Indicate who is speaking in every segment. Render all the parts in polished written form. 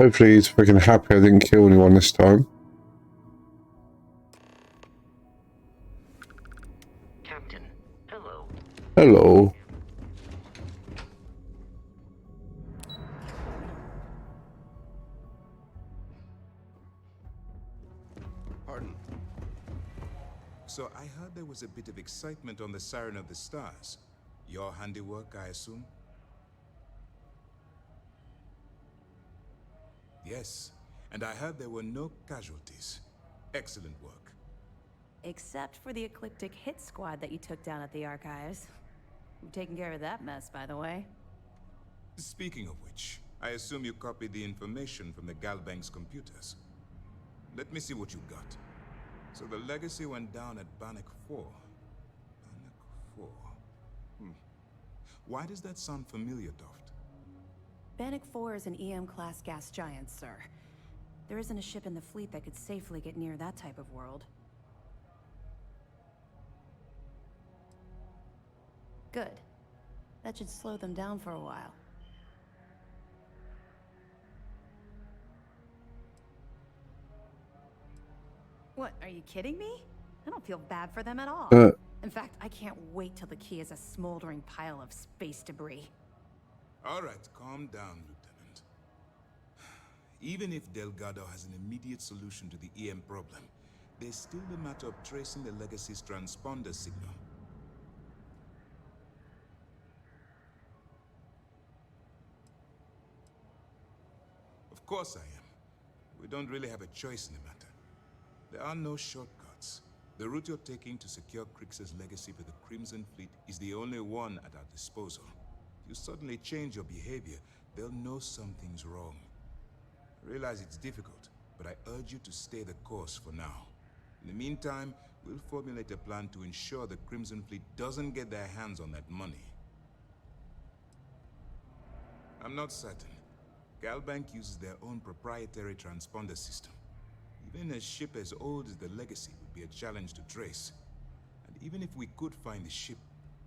Speaker 1: Hopefully he's freaking happy I didn't kill anyone this time.
Speaker 2: Captain, hello.
Speaker 1: Hello.
Speaker 3: Pardon. So I heard there was a bit of excitement on the Siren of the Stars. Your handiwork, I assume? Yes, and I heard there were no casualties. Excellent work.
Speaker 4: Except for the eclectic hit squad that you took down at the archives. You've taken care of that mess, by the way.
Speaker 3: Speaking of which, I assume you copied the information from the Galbank's computers. Let me see what you got. So the legacy went down at Bannock 4. Bannock 4. Why does that sound familiar, Toft?
Speaker 4: Bannock 4 is an EM-class gas giant, sir. There isn't a ship in the fleet that could safely get near that type of world. Good. That should slow them down for a while. What, are you kidding me? I don't feel bad for them at all. In fact, I can't wait till the key is a smoldering pile of space debris.
Speaker 3: All right, calm down, Lieutenant. Even if Delgado has an immediate solution to the EM problem, there's still the matter of tracing the legacy's transponder signal. Of course I am. We don't really have a choice in the matter. There are no shortcuts. The route you're taking to secure Crix's legacy for the Crimson Fleet is the only one at our disposal. If you suddenly change your behavior, they'll know something's wrong. I realize it's difficult, but I urge you to stay the course for now. In the meantime, we'll formulate a plan to ensure the Crimson Fleet doesn't get their hands on that money. I'm not certain. Galbank uses their own proprietary transponder system. Even a ship as old as the Legacy would be a challenge to trace. And even if we could find the ship,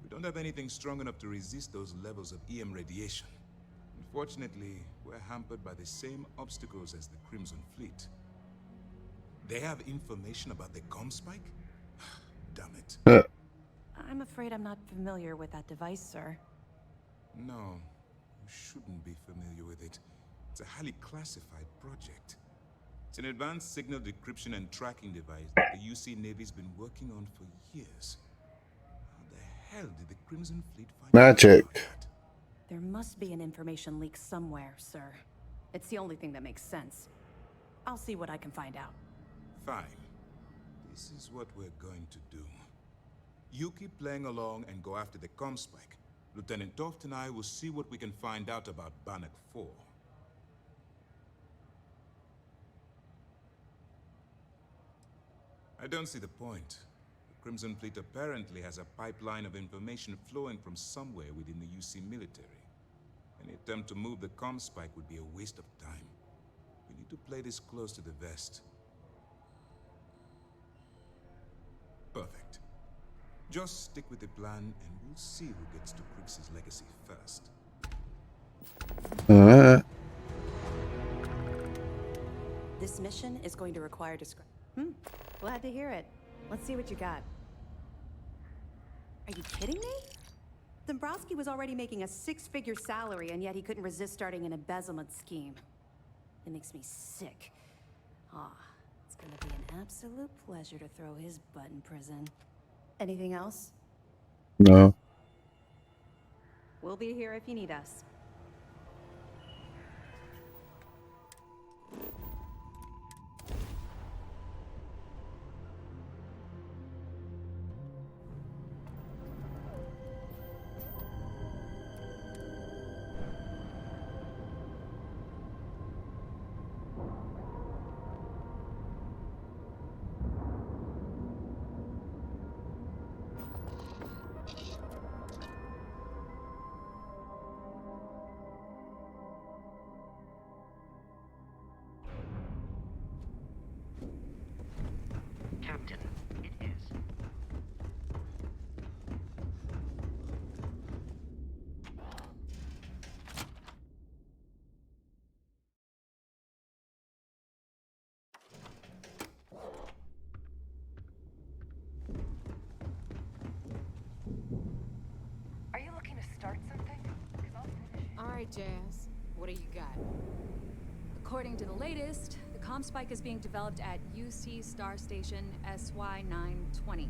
Speaker 3: we don't have anything strong enough to resist those levels of EM radiation. Unfortunately, we're hampered by the same obstacles as the Crimson Fleet. They have information about the comm spike? Damn it.
Speaker 4: I'm afraid I'm not familiar with that device, sir.
Speaker 3: No, you shouldn't be familiar with it. It's a highly classified project. It's an advanced signal decryption and tracking device that the UC Navy's been working on for years. How the hell did the Crimson Fleet find
Speaker 1: Magic.
Speaker 3: out about that?
Speaker 4: There must be an information leak somewhere, sir. It's the only thing that makes sense. I'll see what I can find out.
Speaker 3: Fine. This is what we're going to do. You keep playing along and go after the comm spike. Lieutenant Toft and I will see what we can find out about Bannock 4. I don't see the point. The Crimson Fleet apparently has a pipeline of information flowing from somewhere within the UC military. Any attempt to move the comm spike would be a waste of time. We need to play this close to the vest. Perfect. Just stick with the plan and we'll see who gets to Crix's legacy first.
Speaker 1: Alright.
Speaker 4: This mission is going to require glad to hear it. Let's see what you got. Are you kidding me? Dombrowski was already making a 6-figure salary, and yet he couldn't resist starting an embezzlement scheme. It makes me sick. It's gonna be an absolute pleasure to throw his butt in prison. Anything else?
Speaker 1: No.
Speaker 4: We'll be here if you need us.
Speaker 5: right, Jazz. What do you got?
Speaker 6: According to the latest, the comm spike is being developed at UC Star Station SY-920.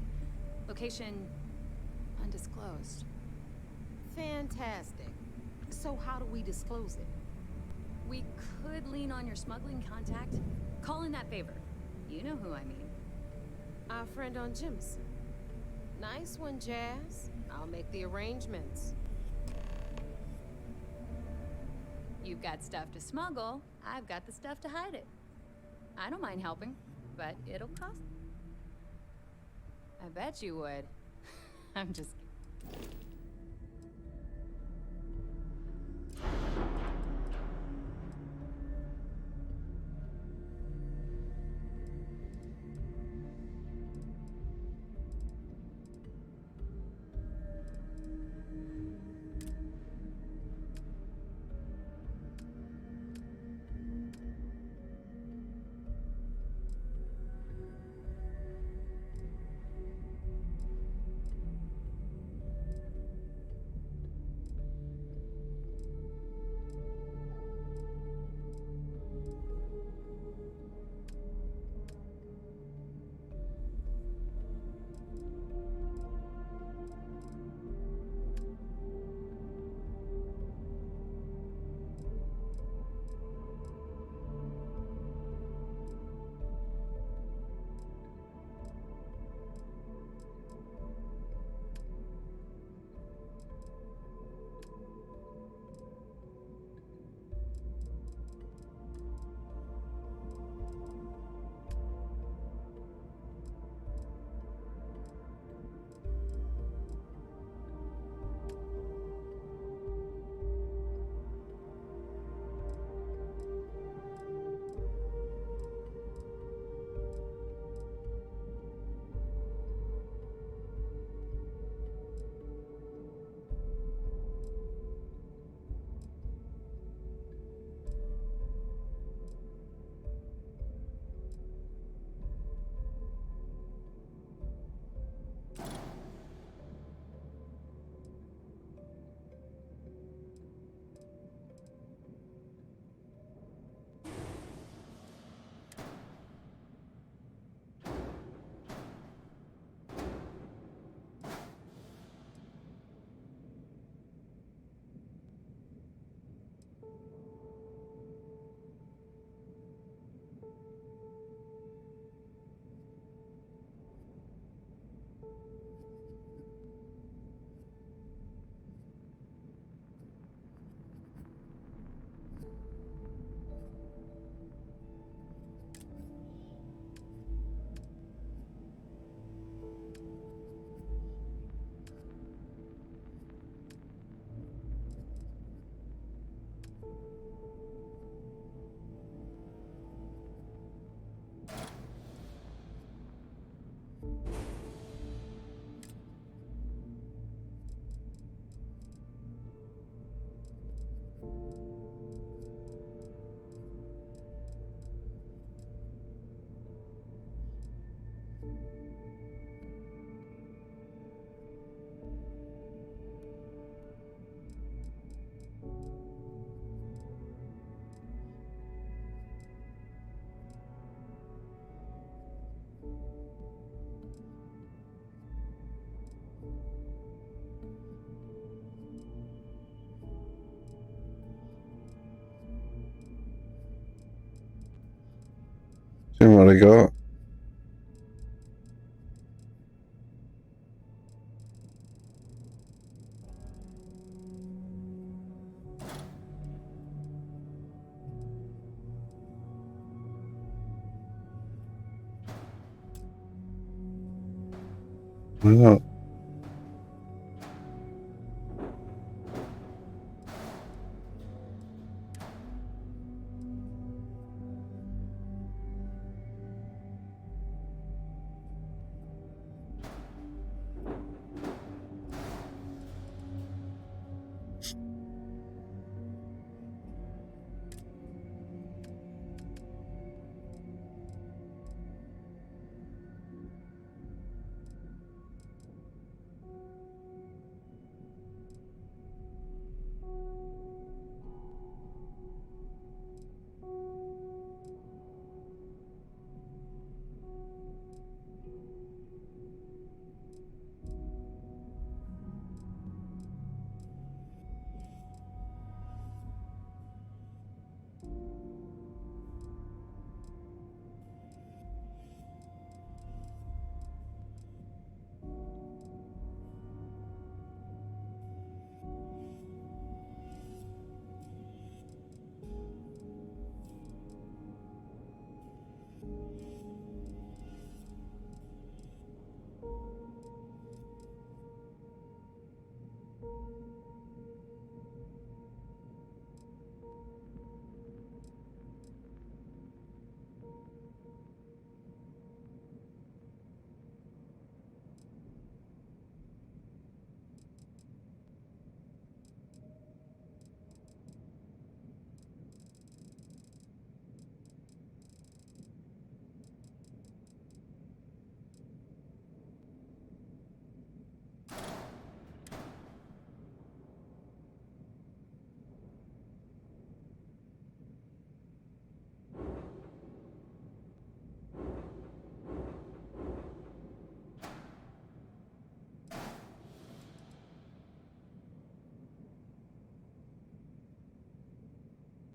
Speaker 6: Location undisclosed.
Speaker 5: Fantastic. So how do we disclose it?
Speaker 6: We could lean on your smuggling contact. Call in that favor. You know who I mean.
Speaker 5: Our friend on Jimson. Nice one, Jazz. I'll make the arrangements.
Speaker 6: You've got stuff to smuggle, I've got the stuff to hide it. I don't mind helping, but it'll cost. I bet you would. I'm just kidding.
Speaker 1: See what I got. Why not?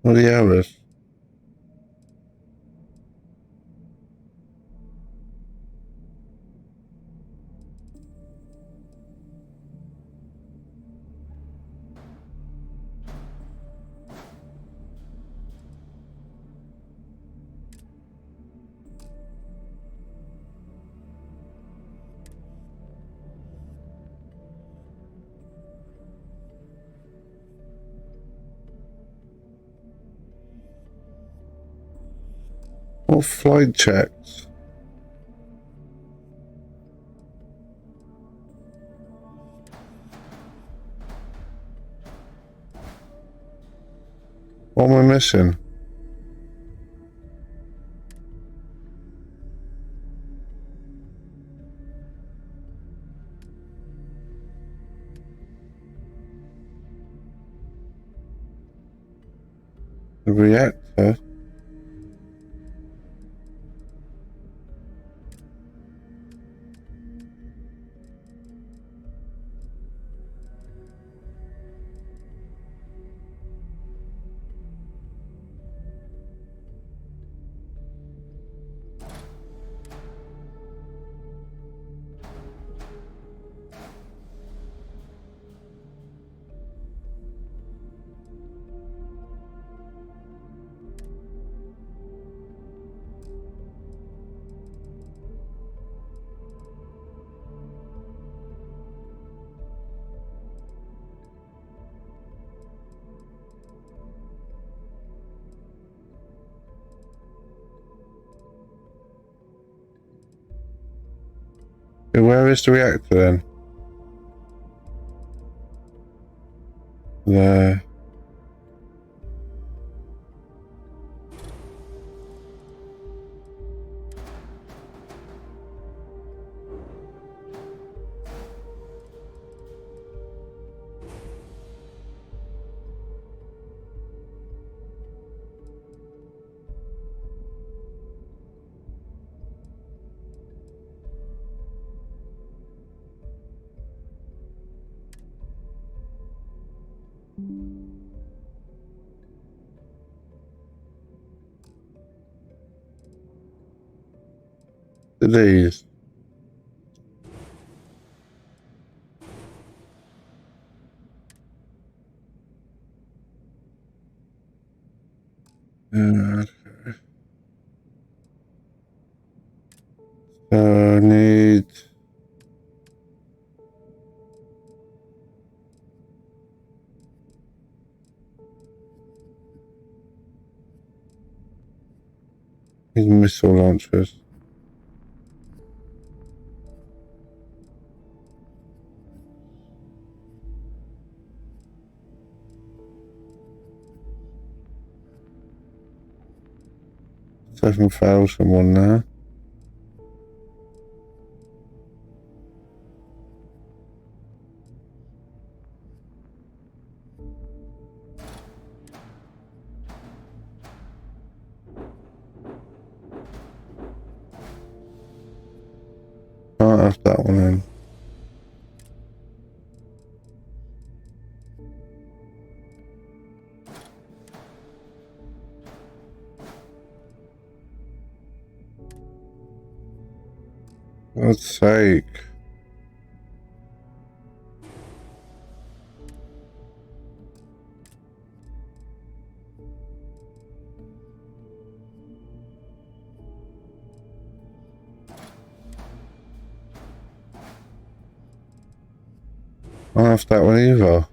Speaker 1: What are the hours? What flight checks? What am I missing? The reactor? Where is the reactor then? There. These. Uh, so I need missile launchers. $7,000 there. Can't have that one in. God's sake. Can't have that one either.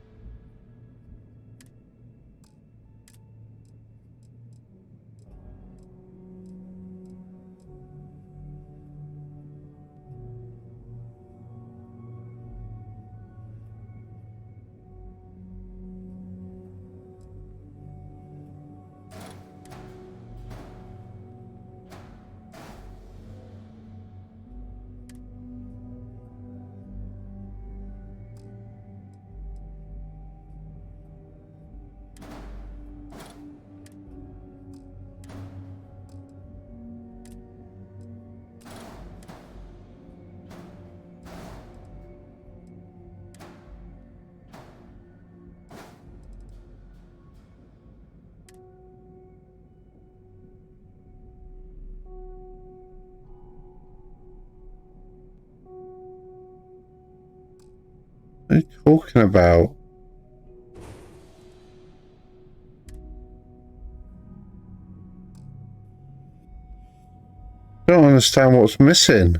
Speaker 1: What are you talking about? I don't understand what's missing.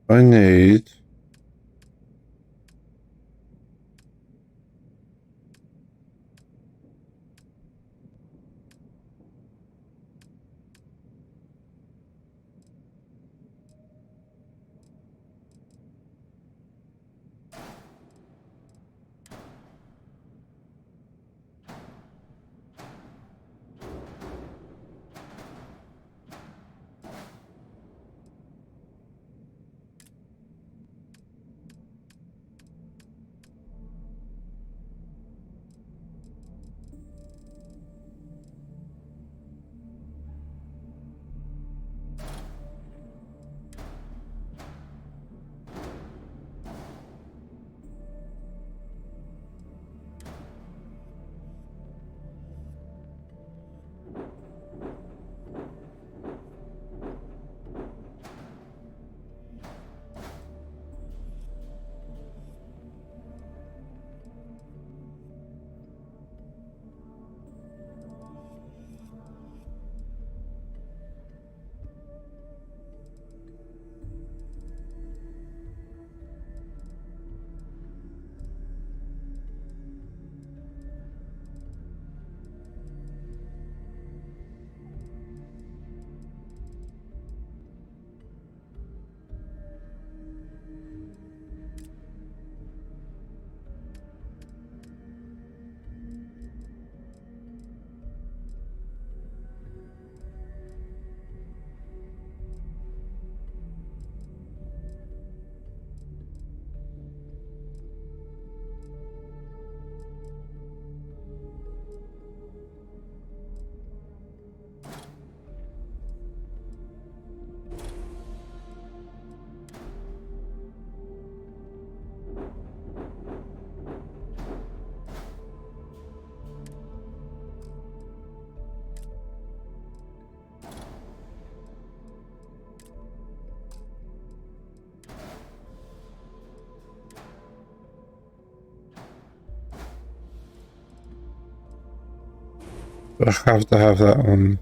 Speaker 1: I need... I have to have that on.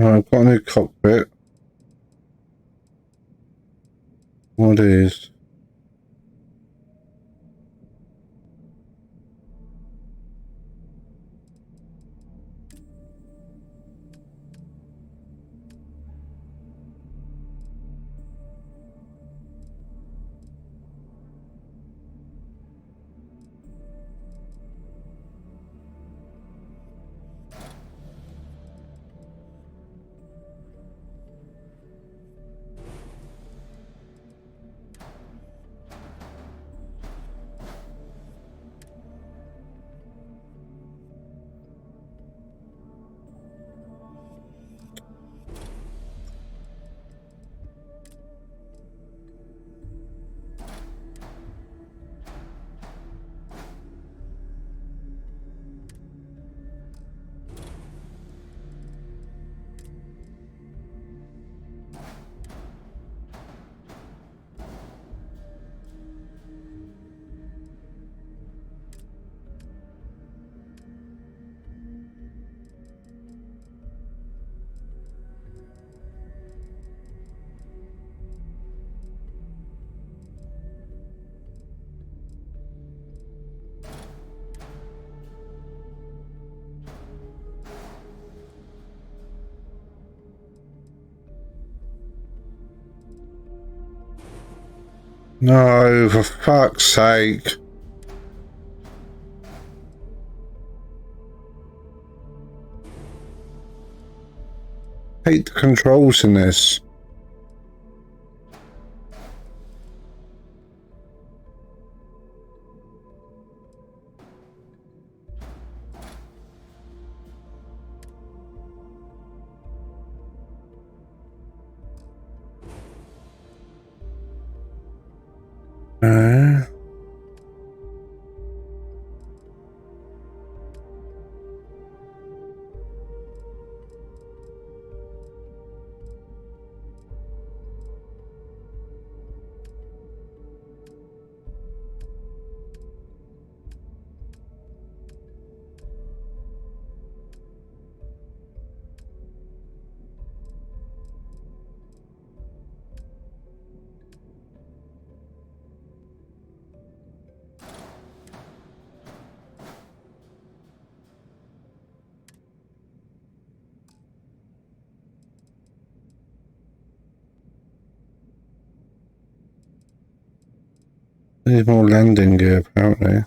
Speaker 1: I've got a new cockpit. What is? No, for fuck's sake. Hate the controls in this. Uh, Need more landing gear, apparently.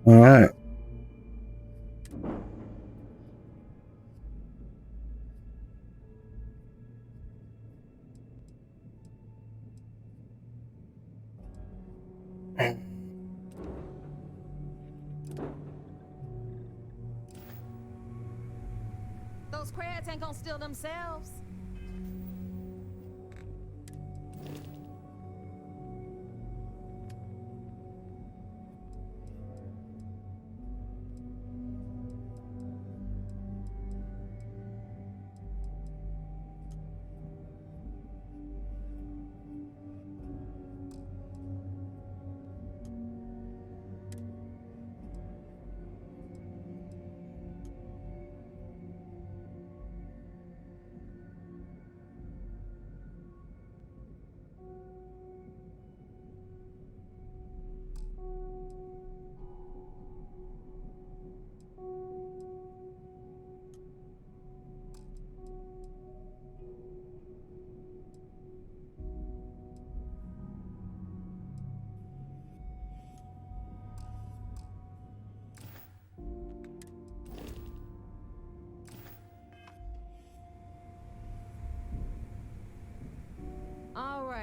Speaker 1: Alright.
Speaker 5: Those crabs ain't gonna steal themselves.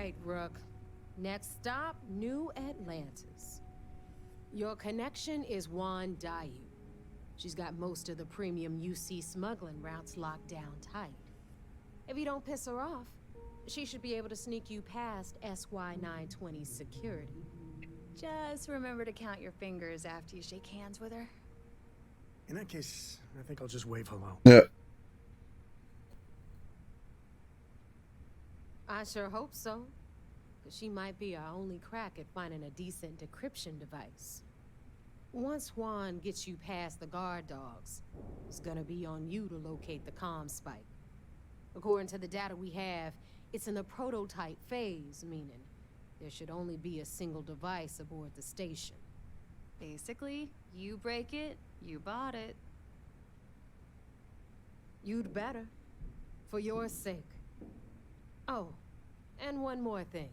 Speaker 5: right, Rook. Next stop, New Atlantis. Your connection is Juan Dayu. She's got most of the premium UC smuggling routes locked down tight. If you don't piss her off, she should be able to sneak you past SY-920's security.
Speaker 6: Just remember to count your fingers after you shake hands with her.
Speaker 7: In that case, I think I'll just wave hello.
Speaker 1: Yeah.
Speaker 5: I sure hope so. Because she might be our only crack at finding a decent decryption device. Once Juan gets you past the guard dogs, it's gonna be on you to locate the comm spike. According to the data we have, it's in the prototype phase, meaning there should only be a single device aboard the station.
Speaker 6: Basically, you break it, you bought it.
Speaker 5: You'd better. For your sake. Oh, and one more thing.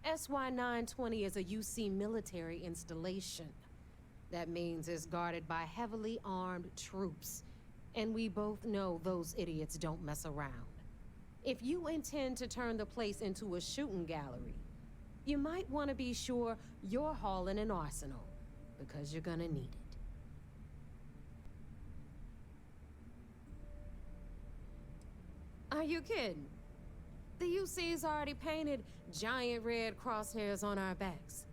Speaker 5: SY-920 is a UC military installation. That means it's guarded by heavily armed troops. And we both know those idiots don't mess around. If you intend to turn the place into a shooting gallery, you might want to be sure you're hauling an arsenal, because you're gonna need it. Are you kidding? The UC's already painted giant red crosshairs on our backs.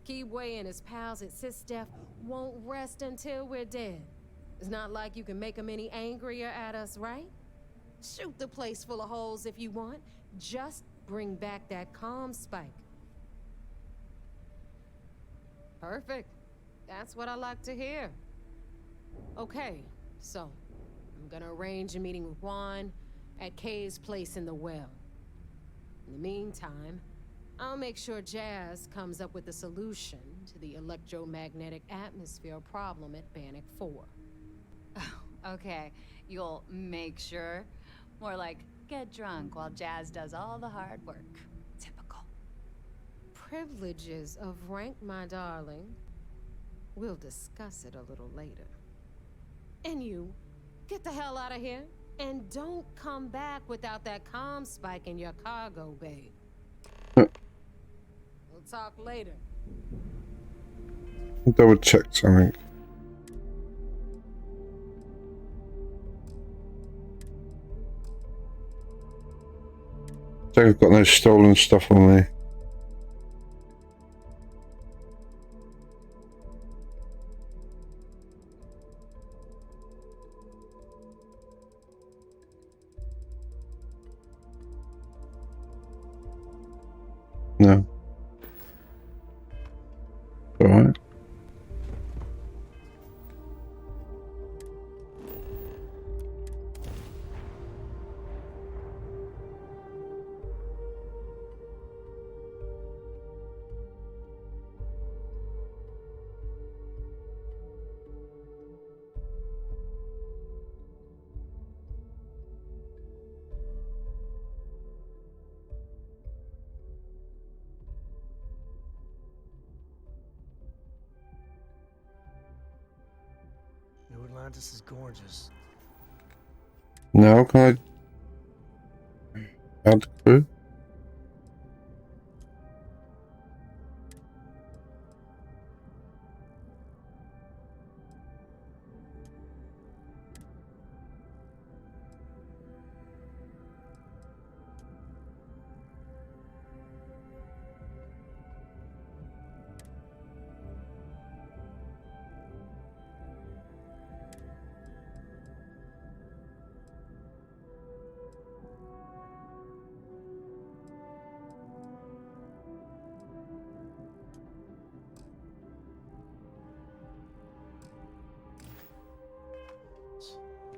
Speaker 5: Keyway and his pals at SysDef won't rest until we're dead. It's not like you can make them any angrier at us, right? Shoot the place full of holes if you want. Just bring back that comm spike. Perfect. That's what I like to hear. Okay, so I'm gonna arrange a meeting with Juan at Kay's place in the well. In the meantime, I'll make sure Jazz comes up with a solution to the electromagnetic atmosphere problem at Bannock 4.
Speaker 6: Okay, you'll make sure. More like, get drunk while Jazz does all the hard work. Typical.
Speaker 5: Privileges of rank, my darling. We'll discuss it a little later. And you, get the hell out of here. And don't come back without that comm spike in your cargo bay. We'll talk later.
Speaker 1: Double check something. Check I've got no stolen stuff on me. No. All right.
Speaker 7: New Atlantis is gorgeous.
Speaker 1: Now can I add the crew?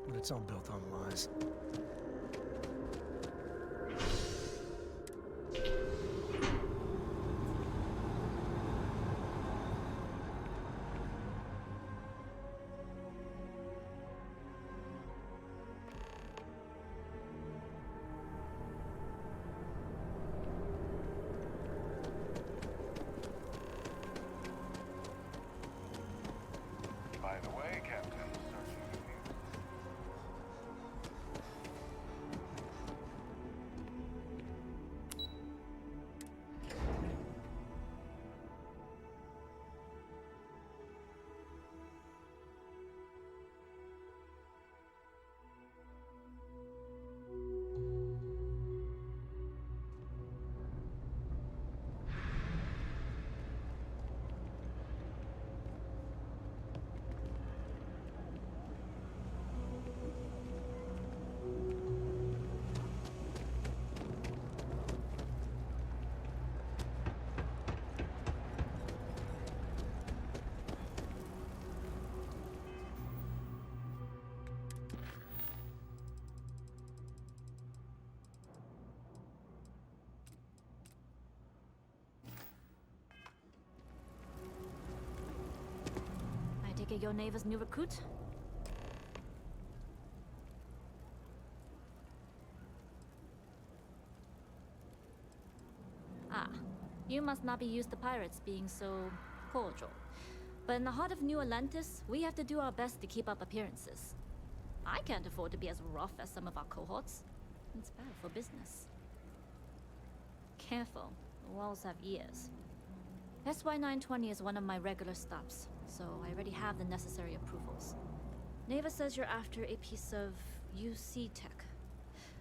Speaker 7: But it's all built on lies.
Speaker 8: By the way, Captain, searching the news. at your neighbor's new recruit? Ah, you must not be used to pirates being so cordial. But in the heart of New Atlantis, we have to do our best to keep up appearances. I can't afford to be as rough as some of our cohorts. It's bad for business. Careful, the walls have ears. SY920 is one of my regular stops, so I already have the necessary approvals. Neva says you're after a piece of UC tech.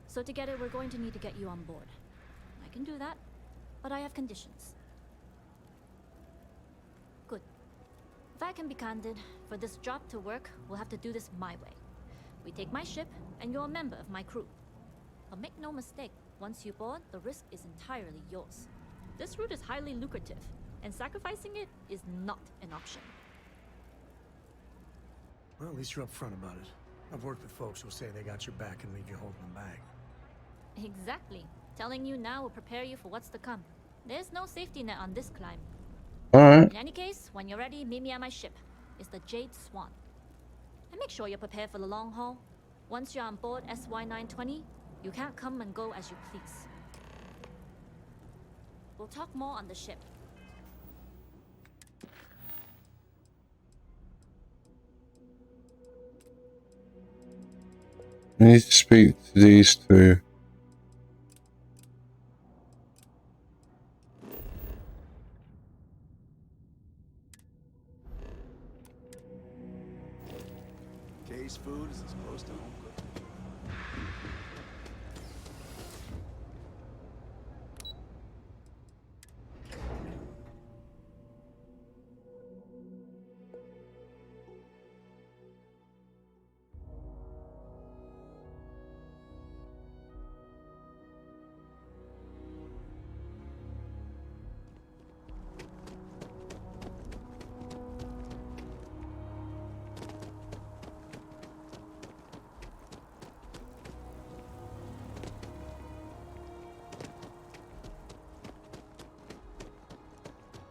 Speaker 8: So to get it, we're going to need to get you on board. I can do that, but I have conditions. Good. If I can be candid, for this job to work, we'll have to do this my way. We take my ship, and you're a member of my crew. But make no mistake, once you board, the risk is entirely yours. This route is highly lucrative, and sacrificing it is not an option.
Speaker 7: Well, at least you're upfront about it. I've worked with folks who'll say they got your back and leave you holding the bag.
Speaker 8: Exactly. Telling you now will prepare you for what's to come. There's no safety net on this climb.
Speaker 1: Alright.
Speaker 8: In any case, when you're ready, meet me at my ship. It's the Jade Swan. And make sure you're prepared for the long haul. Once you're on board SY920, you can't come and go as you please. We'll talk more on the ship.
Speaker 1: I need to speak to these two.
Speaker 9: Kay's food is as close to home cooked.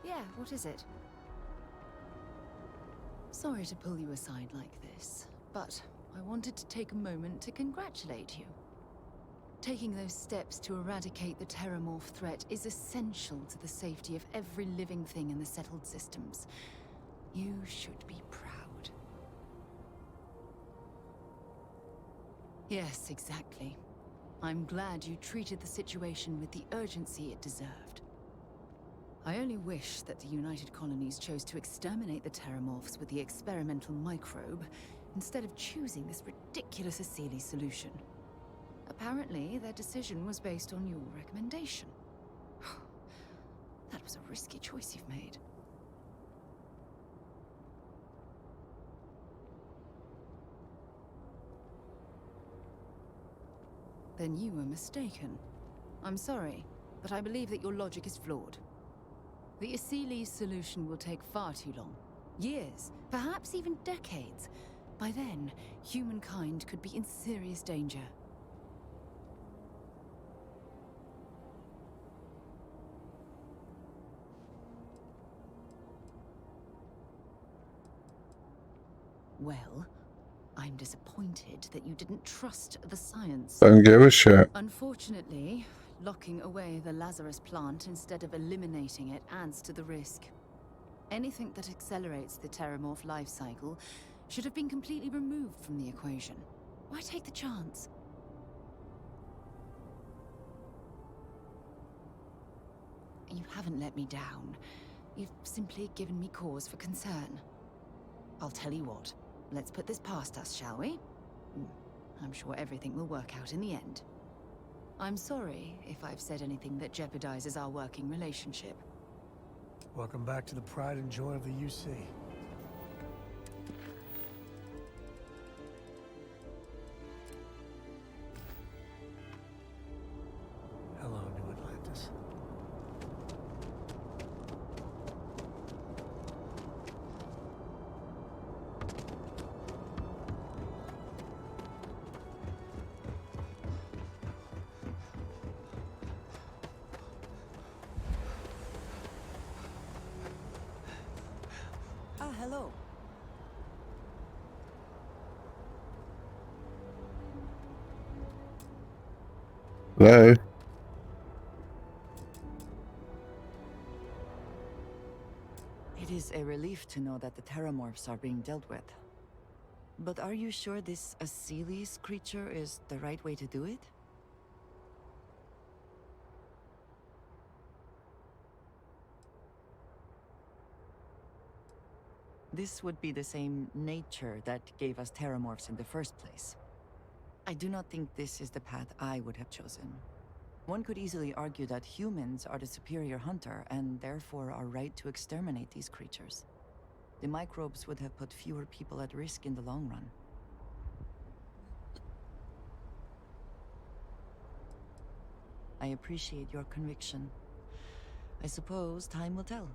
Speaker 10: Yeah, what is it? Sorry to pull you aside like this, but I wanted to take a moment to congratulate you. Taking those steps to eradicate the Terramorph threat is essential to the safety of every living thing in the settled systems. You should be proud. Yes, exactly. I'm glad you treated the situation with the urgency it deserved. I only wish that the United Colonies chose to exterminate the Terramorphs with the experimental microbe, instead of choosing this ridiculous Asili solution. Apparently, their decision was based on your recommendation. That was a risky choice you've made. Then you were mistaken. I'm sorry, but I believe that your logic is flawed. The Asili solution will take far too long. Years, perhaps even decades. By then, humankind could be in serious danger. Well, I'm disappointed that you didn't trust the science.
Speaker 1: Don't give a shit.
Speaker 10: Unfortunately, locking away the Lazarus plant instead of eliminating it adds to the risk. Anything that accelerates the Terramorph life cycle should have been completely removed from the equation. Why take the chance? You haven't let me down. You've simply given me cause for concern. I'll tell you what. Let's put this past us, shall we? I'm sure everything will work out in the end. I'm sorry if I've said anything that jeopardizes our working relationship.
Speaker 7: Welcome back to the pride and joy of the UC. Hello, New Atlantis.
Speaker 11: Ah, hello.
Speaker 1: Hello?
Speaker 10: It is a relief to know that the Terramorphs are being dealt with. But are you sure this Aseles creature is the right way to do it? This would be the same nature that gave us Terramorphs in the first place. I do not think this is the path I would have chosen. One could easily argue that humans are the superior hunter and therefore are right to exterminate these creatures. The microbes would have put fewer people at risk in the long run. I appreciate your conviction. I suppose time will tell.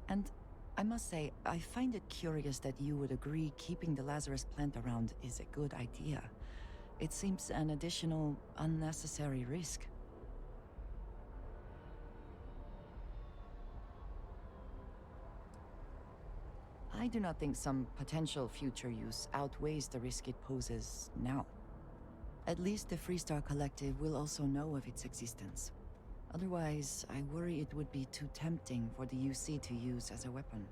Speaker 10: And I must say, I find it curious that you would agree keeping the Lazarus plant around is a good idea. It seems an additional, unnecessary risk. I do not think some potential future use outweighs the risk it poses now. At least the Freestar Collective will also know of its existence. Otherwise, I worry it would be too tempting for the UC to use as a weapon.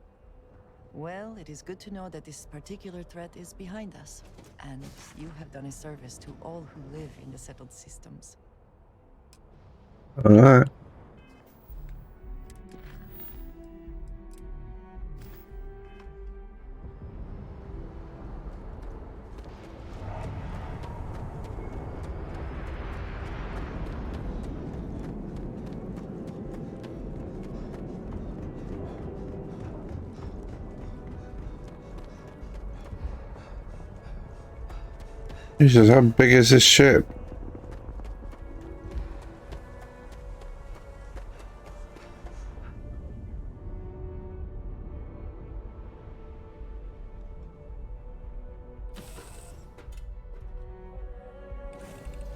Speaker 10: Well, it is good to know that this particular threat is behind us, and you have done a service to all who live in the settled systems.
Speaker 1: Alright. Jesus, how big is this ship?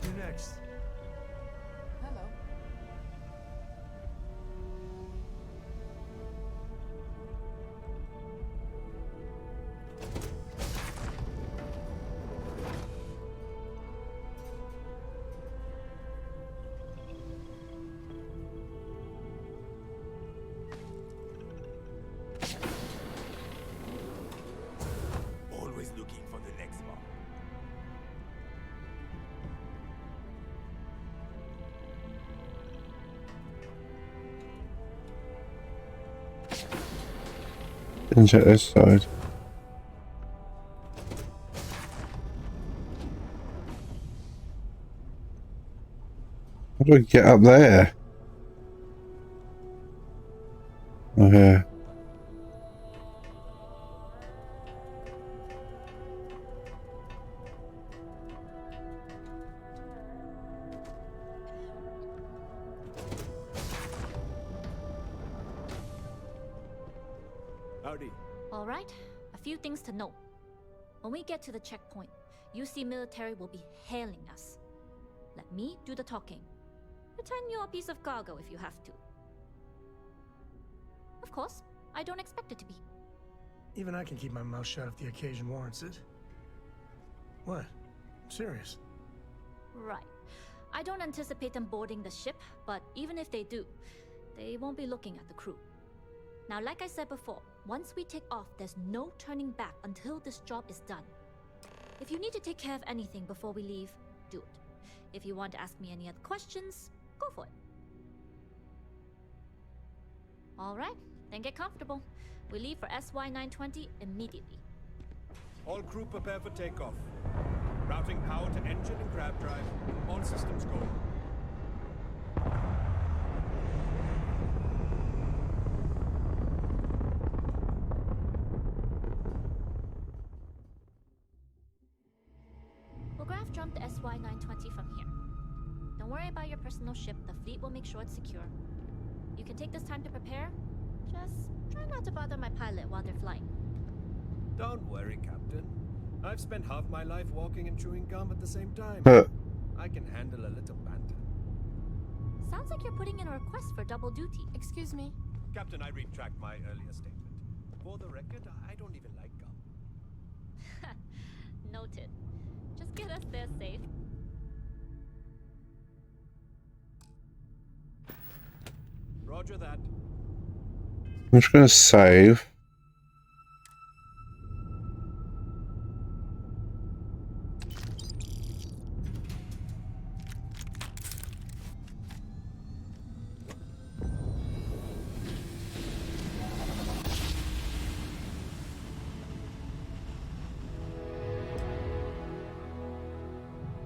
Speaker 7: You next.
Speaker 10: Hello.
Speaker 9: Always looking for the next one.
Speaker 1: Didn't check this side. How do I get up there? Oh, yeah.
Speaker 9: Howdy.
Speaker 8: All right, a few things to note. When we get to the checkpoint, UC military will be hailing us. Let me do the talking. Pretend you're a piece of cargo if you have to. Of course, I don't expect it to be.
Speaker 7: Even I can keep my mouth shut if the occasion warrants it. What? I'm serious.
Speaker 8: Right. I don't anticipate them boarding the ship, but even if they do, they won't be looking at the crew. Now, like I said before, once we take off, there's no turning back until this job is done. If you need to take care of anything before we leave, do it. If you want to ask me any other questions, go for it. All right, then get comfortable. We leave for SY-920 immediately.
Speaker 11: All crew prepare for takeoff. Routing power to engine and grab drive. All systems go.
Speaker 8: We'll graph jump the SY-920 from here. Don't worry about your personal ship. The fleet will make sure it's secure. You can take this time to prepare. Just try not to bother my pilot while they're flying.
Speaker 11: Don't worry, Captain. I've spent half my life walking and chewing gum at the same time. I can handle a little banter.
Speaker 8: Sounds like you're putting in a request for double duty.
Speaker 6: Excuse me.
Speaker 11: Captain, I retract my earlier statement. For the record, I don't even like gum.
Speaker 8: Noted. Just get us there safe.
Speaker 11: Roger that.
Speaker 1: I'm just gonna save.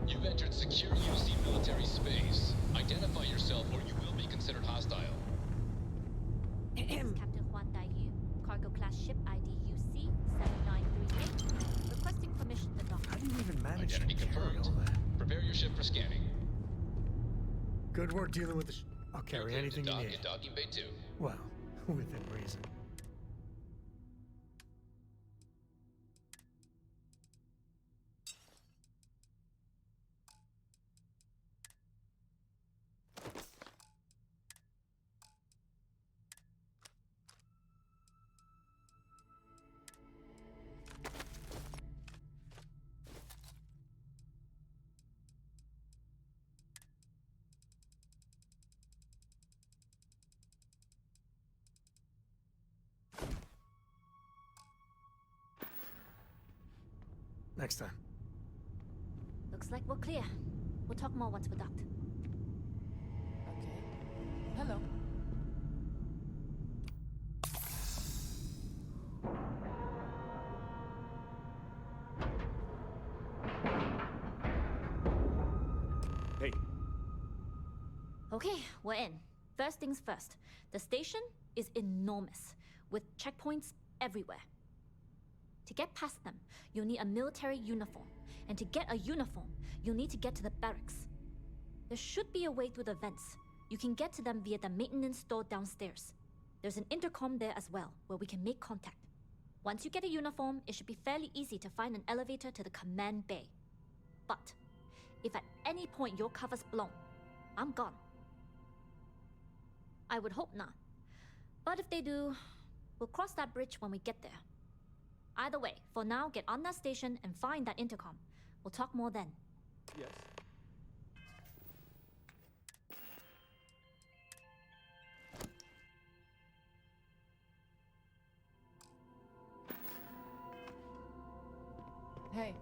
Speaker 12: You've entered secure UC military space. Identify yourself or you will be considered hostile.
Speaker 8: This is Captain Juan Daiyu, cargo class ship ID UC 7938. Requesting permission to dock.
Speaker 7: How do you even manage
Speaker 12: Identity
Speaker 7: to carry
Speaker 12: confirmed.
Speaker 7: all that?
Speaker 12: Prepare your ship for scanning.
Speaker 7: Good work dealing with the I'll
Speaker 12: You're
Speaker 7: carry
Speaker 12: cleared
Speaker 7: anything
Speaker 12: to
Speaker 7: you
Speaker 12: dock
Speaker 7: need.
Speaker 12: in docking bay 2.
Speaker 7: Well, within reason. Next time.
Speaker 8: Looks like we're clear. We'll talk more once we're docked.
Speaker 13: Okay. Hello.
Speaker 11: Hey,
Speaker 8: Okay, we're in. First things first. The station is enormous, with checkpoints everywhere. To get past them, you'll need a military uniform. And to get a uniform, you'll need to get to the barracks. There should be a way through the vents. You can get to them via the maintenance store downstairs. There's an intercom there as well, where we can make contact. Once you get a uniform, it should be fairly easy to find an elevator to the command bay. But if at any point your cover's blown, I'm gone. I would hope not. But if they do, we'll cross that bridge when we get there. Either way, for now, get on that station and find that intercom. We'll talk more then.
Speaker 11: yes.
Speaker 13: Hey,